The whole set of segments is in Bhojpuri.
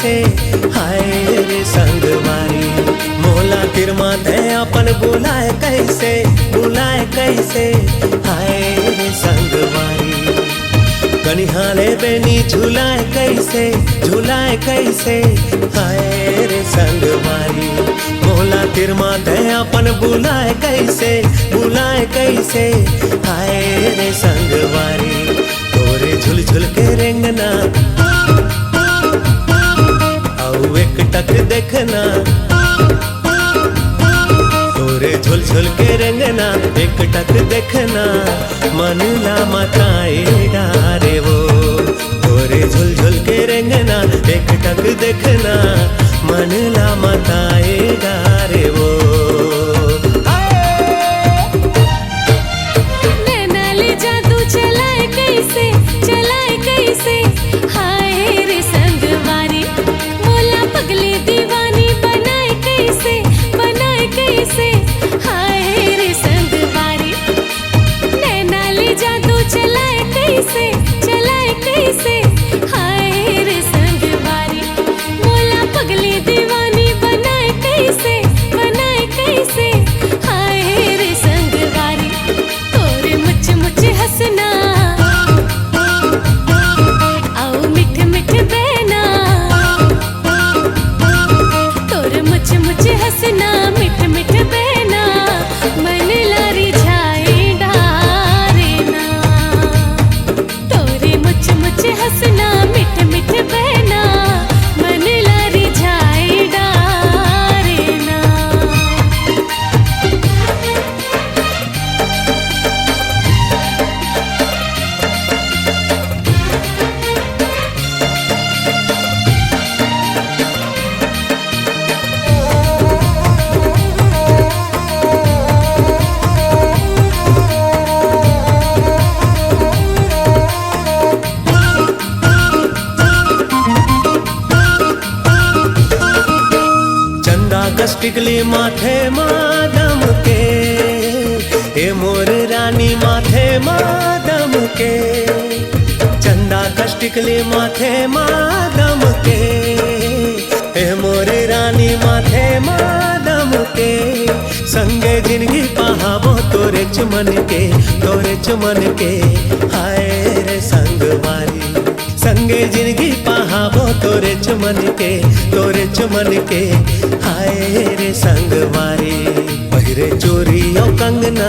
कैसे, हाय रे संगवारी। मोला तिर माथे अपन बुलाए कैसे, बुलाए कैसे, हाय रे संगवारी। कनिहाले बेनी झुलाए कैसे, झुलाए कैसे, हाय रे संगवारी। मोला तिर माथे अपन बुलाए कैसे, बुलाए कैसे, हाय रे संगवारी। तोरे झुल झुल के रेंगना आउ एक टक देखना, तोरे झुल झुल के रेंगना एक टक देखना, मन ला मताएगा रे वो। तोरे झुल झुल के रेंगना एक टक देखना, मन ला मताएगा रे वो। टिकली माथे मादम के, ए मोर रानी माथे मादम के। चंदा कस टिकली माथे मादम के, ए मोर रानी माथे मादम के। संगे जिंदगी पहाबो तोरे चुमन के, तोरे चुमन के, हाय रे संगवारी। संगे जिंदगी पहाबो तोरे चुमन के, तोरे चुमन के, हाय रे संगवारी। पहिरे चोरी और कंगना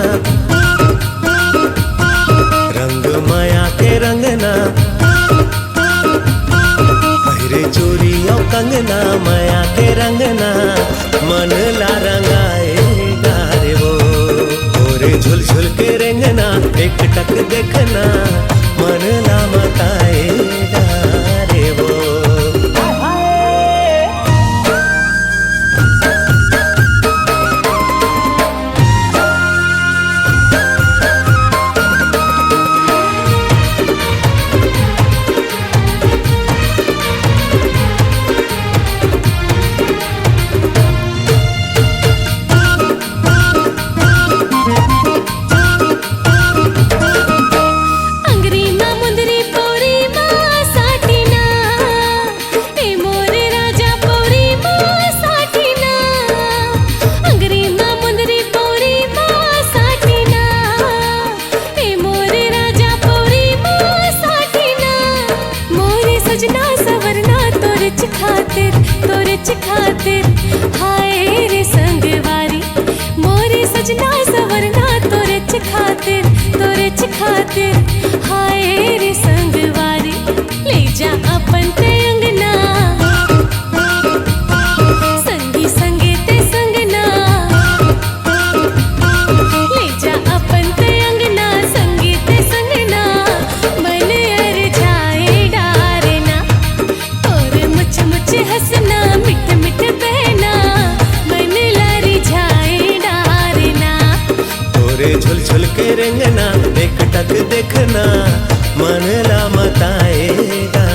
रंग माया के रंगना, पहिरे चोरी और कंगना माया के रंगना, मन ला रंगाएगा रे वो। तोरे झुल झुल के रेंगना एक टक देखना, मन ला मताएगा रे वो। खातिर हाय रे संगवारी। मोरे सजना सवरना तोरे खातिर, तोरे खातिर, हाय रे संगवारी। ले जा अपन ते अंगना संगी संगे ते संगना, ले जा अपन ते अंगना संगी ते संगना, मन अर जाए डारना। तोरे मुझ मुझ हंसना मिठ मिठ बहना, मन लरी जाए डारना। तोरे झुल झुल के रेंगना एक टक देखना, मन ला मताएगा